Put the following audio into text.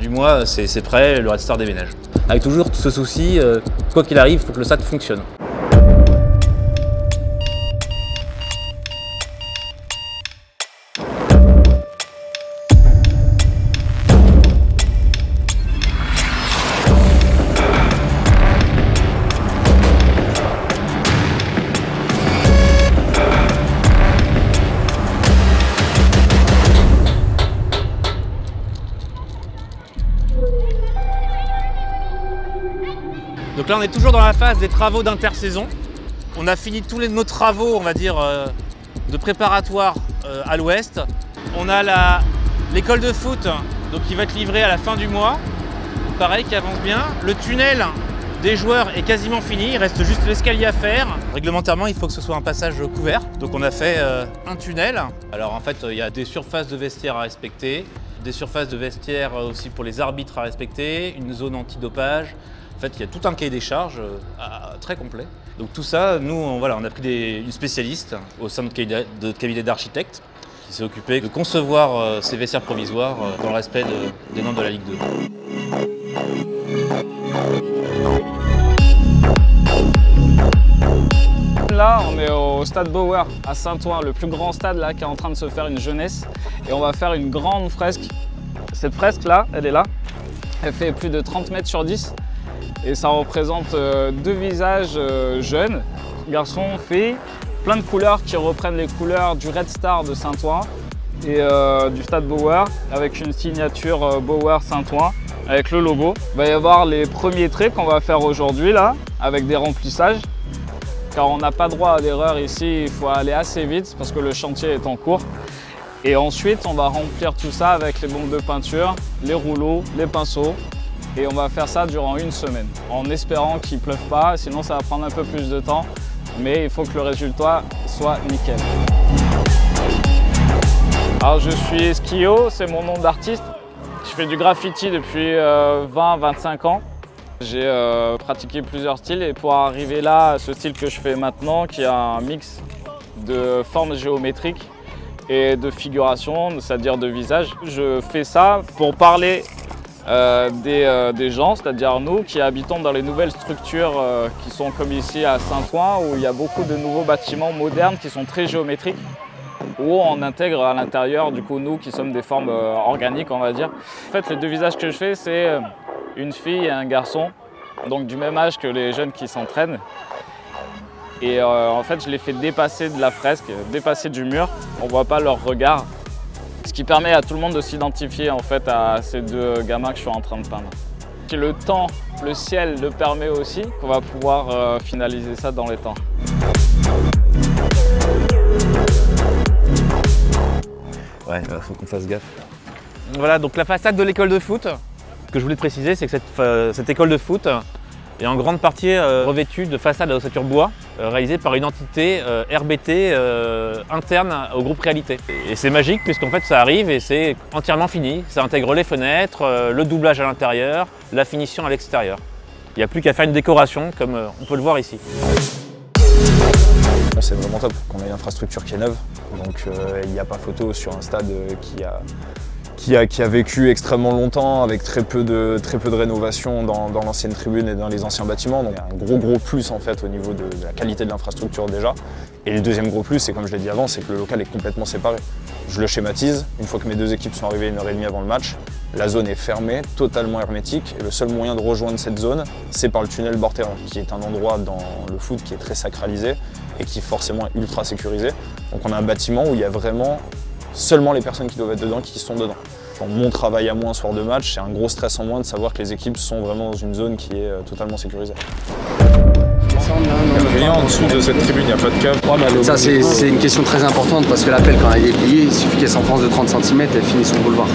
du mois, c'est prêt, le Red Star déménage. Avec toujours ce souci, quoi qu'il arrive, il faut que le stade fonctionne. Donc là on est toujours dans la phase des travaux d'intersaison. On a fini tous nos travaux, on va dire, de préparatoire à l'ouest. On a l'école de foot donc, qui va être livrée à la fin du mois. Pareil, qui avance bien. Le tunnel des joueurs est quasiment fini, il reste juste l'escalier à faire. Réglementairement, il faut que ce soit un passage couvert. Donc on a fait un tunnel. Alors en fait, il y a des surfaces de vestiaires à respecter, des surfaces de vestiaires aussi pour les arbitres à respecter, une zone antidopage. En fait, il y a tout un cahier des charges très complet. Donc tout ça, nous, on a pris une spécialiste au sein de cabinet d'architectes qui s'est occupée de concevoir ces vestiaires provisoires dans le respect des normes de la Ligue 2. Là, on est au stade Bauer à Saint-Ouen, le plus grand stade là qui est en train de se faire une jeunesse. Et on va faire une grande fresque. Cette fresque-là, elle est là. Elle fait plus de 30 mètres sur 10. Et ça représente deux visages jeunes, garçons, filles, plein de couleurs qui reprennent les couleurs du Red Star de Saint-Ouen et du stade Bauer avec une signature Bauer Saint-Ouen avec le logo. Il va y avoir les premiers traits qu'on va faire aujourd'hui là avec des remplissages car on n'a pas droit à l'erreur ici, il faut aller assez vite parce que le chantier est en cours. Et ensuite on va remplir tout ça avec les bombes de peinture, les rouleaux, les pinceaux. Et on va faire ça durant une semaine, en espérant qu'il ne pleuve pas, sinon ça va prendre un peu plus de temps, mais il faut que le résultat soit nickel. Alors je suis Skio, c'est mon nom d'artiste. Je fais du graffiti depuis 20-25 ans. J'ai pratiqué plusieurs styles et pour arriver là, à ce style que je fais maintenant, qui a un mix de formes géométriques et de figuration, c'est-à-dire de visage, je fais ça pour parler des gens, c'est-à-dire nous qui habitons dans les nouvelles structures qui sont comme ici à Saint-Ouen où il y a beaucoup de nouveaux bâtiments modernes qui sont très géométriques où on intègre à l'intérieur du coup nous qui sommes des formes organiques on va dire. En fait les deux visages que je fais c'est une fille et un garçon donc du même âge que les jeunes qui s'entraînent et en fait je les fais dépasser de la fresque, dépasser du mur, on voit pas leur regard. Ce qui permet à tout le monde de s'identifier en fait à ces deux gamins que je suis en train de peindre. Si le temps, le ciel le permet aussi, qu'on va pouvoir finaliser ça dans les temps. Ouais, il faut qu'on fasse gaffe. Voilà, donc la façade de l'école de foot. Ce que je voulais préciser, c'est que cette école de foot est en grande partie revêtue de façades à ossature bois réalisées par une entité RBT interne au groupe Réalité. Et c'est magique puisqu'en fait ça arrive et c'est entièrement fini. Ça intègre les fenêtres, le doublage à l'intérieur, la finition à l'extérieur. Il n'y a plus qu'à faire une décoration comme on peut le voir ici. C'est vraiment top qu'on ait une infrastructure qui est neuve. Donc il n'y a pas photo sur un stade qui a vécu extrêmement longtemps avec très peu de rénovation dans l'ancienne tribune et dans les anciens bâtiments. Donc il y a un gros plus en fait au niveau de la qualité de l'infrastructure déjà. Et le deuxième gros plus, c'est comme je l'ai dit avant, c'est que le local est complètement séparé. Je le schématise, une fois que mes deux équipes sont arrivées 1h30 avant le match, la zone est fermée, totalement hermétique. Et le seul moyen de rejoindre cette zone, c'est par le tunnel bord terrain, qui est un endroit dans le foot qui est très sacralisé et qui est forcément ultra sécurisé. Donc on a un bâtiment où il y a vraiment seulement les personnes qui doivent être dedans qui sont dedans. Mon travail à moi un soir de match, c'est un gros stress en moins de savoir que les équipes sont vraiment dans une zone qui est totalement sécurisée. Rien en dessous de cette tribune, il n'y a pas de câble. Ça c'est une question très importante parce que l'appel quand elle est pliée, il suffit qu'elle s'enfonce de 30 cm et elle finit son boulevard.